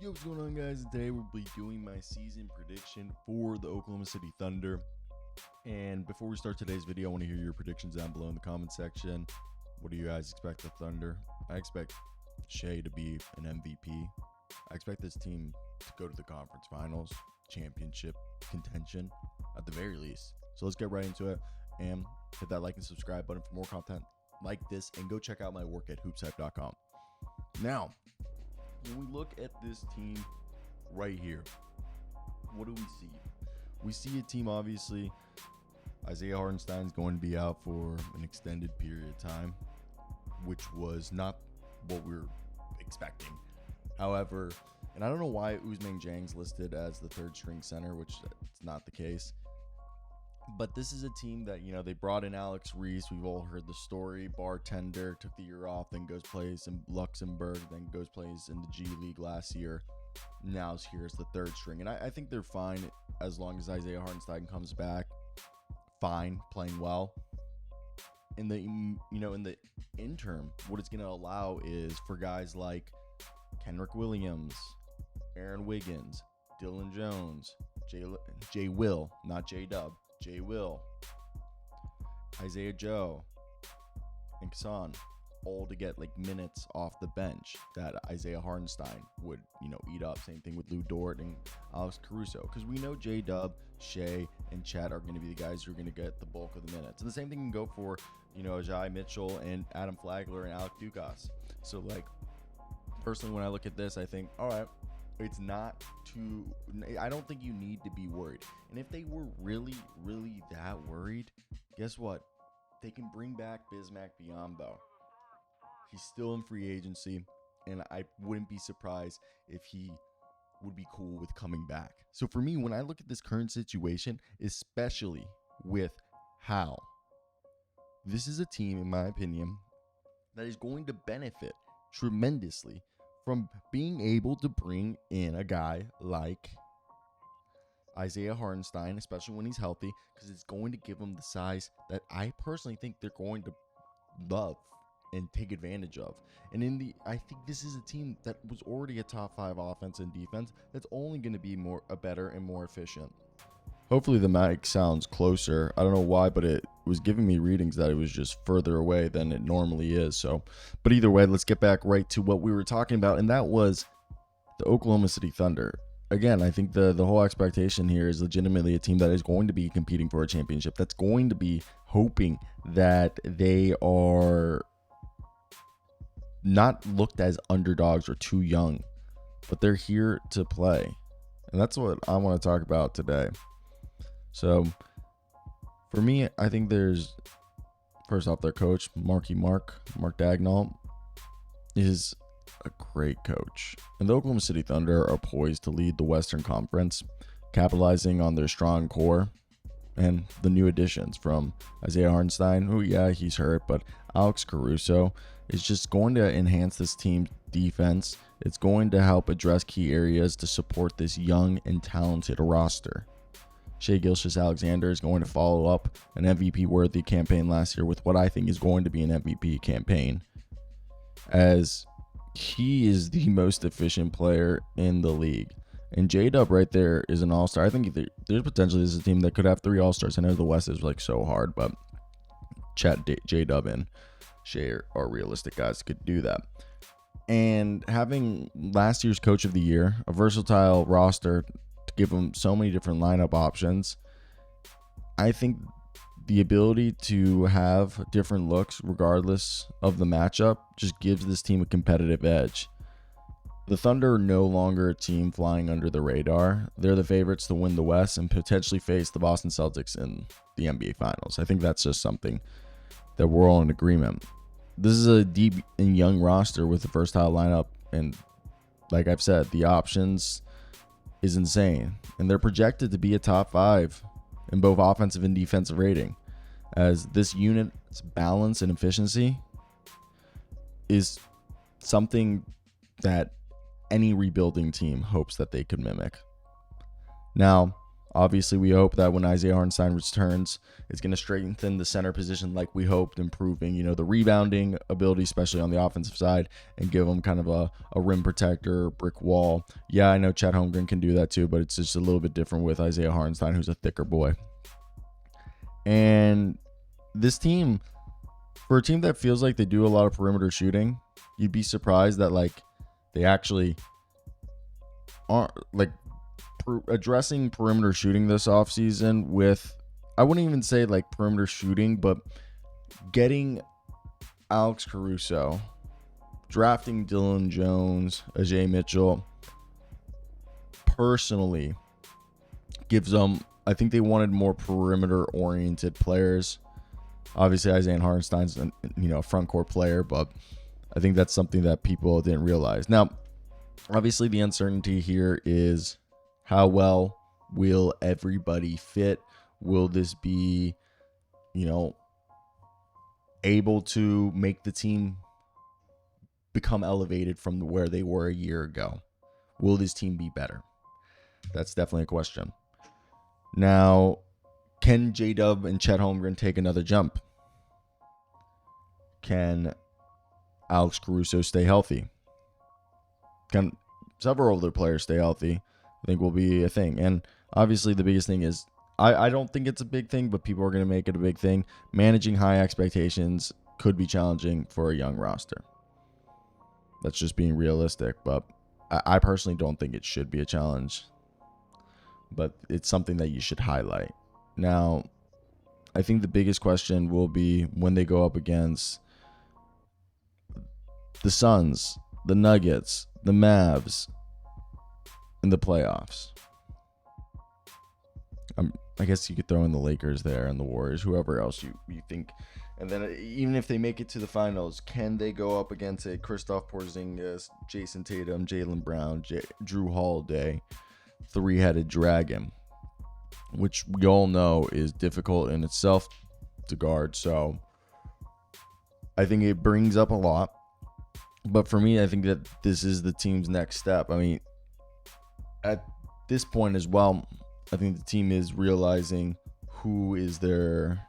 Yo, what's going on, guys? And today we'll be doing my season prediction for the Oklahoma City Thunder. And before we start today's video, I want to hear your predictions down below in the comment section. What do you guys expect the Thunder? I expect Shai to be an MVP. I expect this team to go to the conference finals, championship contention at the very least. So let's get right into it and hit that like and subscribe button for more content like this, and go check out my work at hoopshype.com. Now, when we look at this team right here, what do we see? We see a team, obviously, Isaiah Hartenstein's going to be out for an extended period of time, which was not what we were expecting. However, and I don't know why Ousmane Dieng's listed as the third string center, which it's not the case. But this is a team that, they brought in Alex Reese. We've all heard the story. Bartender took the year off, then goes plays in Luxembourg, then goes plays in the G League last year. Now here's the third string. And I think they're fine as long as Isaiah Hartenstein comes back. Fine, playing well. In the interim, what it's going to allow is for guys like Kenrich Williams, Aaron Wiggins, Dylan Jones, J Will, not J Dub, J Will, Isaiah Joe, and Kasan, all to get minutes off the bench that Isaiah Hartenstein would, eat up. Same thing with Lou Dort and Alex Caruso, because we know J Dub, Shai, and Chet are going to be the guys who are going to get the bulk of the minutes. And the same thing can go for, Ajay Mitchell and Adam Flagler and Alec Dukas. So, personally, when I look at this, I think, all right, it's not too, I don't think you need to be worried. And if they were really, really that worried, guess what? They can bring back Bismack Biyombo. He's still in free agency, and I wouldn't be surprised if he would be cool with coming back. So for me, when I look at this current situation, especially with how this is a team, in my opinion, that is going to benefit tremendously from being able to bring in a guy like Isaiah Hartenstein, especially when he's healthy, because it's going to give him the size that I personally think they're going to love and take advantage of. And I think this is a team that was already a top 5 offense and defense that's only going to be better and more efficient. Hopefully the mic sounds closer. I don't know why, but it was giving me readings that it was just further away than it normally is. So, but either way, let's get back right to what we were talking about, and that was the Oklahoma City Thunder. Again, I think the whole expectation here is legitimately a team that is going to be competing for a championship, that's going to be hoping that they are not looked as underdogs or too young, but they're here to play. And that's what I want to talk about today. So, for me, I think there's, first off, their coach, Mark Dagnall, is a great coach. And the Oklahoma City Thunder are poised to lead the Western Conference, capitalizing on their strong core and the new additions from Isaiah Hartenstein, who, he's hurt, but Alex Caruso is just going to enhance this team's defense. It's going to help address key areas to support this young and talented roster. Shai Gilgeous-Alexander is going to follow up an MVP-worthy campaign last year with what I think is going to be an MVP campaign, as he is the most efficient player in the league. And J-Dub right there is an all-star. I think there's potentially this is a team that could have 3 all-stars. I know the West is so hard, but Chet, J-Dub, and Shai are realistic guys that could do that. And having last year's Coach of the Year, a versatile roster to give them so many different lineup options, I think the ability to have different looks regardless of the matchup just gives this team a competitive edge. The Thunder are no longer a team flying under the radar. They're the favorites to win the West and potentially face the Boston Celtics in the NBA Finals. I think that's just something that we're all in agreement. This is a deep and young roster with a versatile lineup, and like I've said, the options is insane. And they're projected to be a top 5 in both offensive and defensive rating, as this unit's balance and efficiency is something that any rebuilding team hopes that they could mimic. Now, Obviously, we hope that when Isaiah Hartenstein returns, it's going to strengthen the center position like we hoped, improving, the rebounding ability, especially on the offensive side, and give them kind of a rim protector, brick wall. Yeah, I know Chet Holmgren can do that too, but it's just a little bit different with Isaiah Hartenstein, who's a thicker boy. And this team, for a team that feels like they do a lot of perimeter shooting, you'd be surprised that they actually aren't addressing perimeter shooting this offseason with, I wouldn't even say perimeter shooting, but getting Alex Caruso, drafting Dylan Jones, Ajay Mitchell, personally gives them, I think they wanted more perimeter oriented players. Obviously Isaiah Hartenstein's a front court player, but I think that's something that people didn't realize. Now, obviously the uncertainty here is, how well will everybody fit? Will this be, able to make the team become elevated from where they were a year ago? Will this team be better? That's definitely a question. Now, can J-Dub and Chet Holmgren take another jump? Can Alex Caruso stay healthy? Can several other players stay healthy? I think will be a thing. And obviously the biggest thing is, I don't think it's a big thing, but people are going to make it a big thing. Managing high expectations could be challenging for a young roster. That's just being realistic, but I personally don't think it should be a challenge. But it's something that you should highlight. Now, I think the biggest question will be when they go up against the Suns, the Nuggets, the Mavs in the playoffs. I guess you could throw in the Lakers there and the Warriors, whoever else you think. And then even if they make it to the finals, can they go up against a Kristaps Porzingis, Jason Tatum, Jaylen Brown, Drew Holiday, three-headed dragon, which we all know is difficult in itself to guard. So I think it brings up a lot. But for me, I think that this is the team's next step. I mean, at this point as well, I think the team is realizing who is their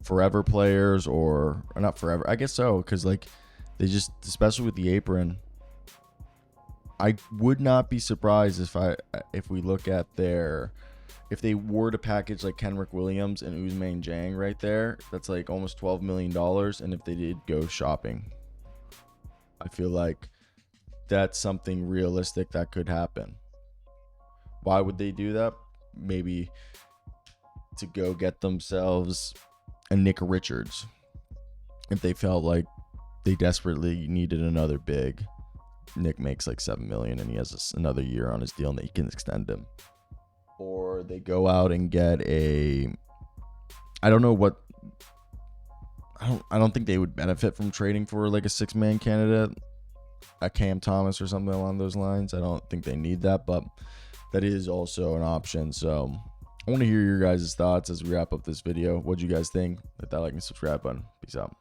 forever players, or not forever. I guess so, because they just, especially with the apron, I would not be surprised if we look at if they were to package Kenrick Williams and Ousmane Dieng right there, that's almost $12 million. And if they did go shopping, I feel like that's something realistic that could happen. Why would they do that? Maybe to go get themselves a Nick Richards if they felt like they desperately needed another big. Nick makes $7 million and he has another year on his deal and that he can extend him. Or they go out and get I don't think they would benefit from trading for a 6-man candidate, a Cam Thomas or something along those lines. I don't think they need that, but that is also an option. So I want to hear your guys' thoughts as we wrap up this video. What do you guys think? Hit that like and subscribe button. Peace out.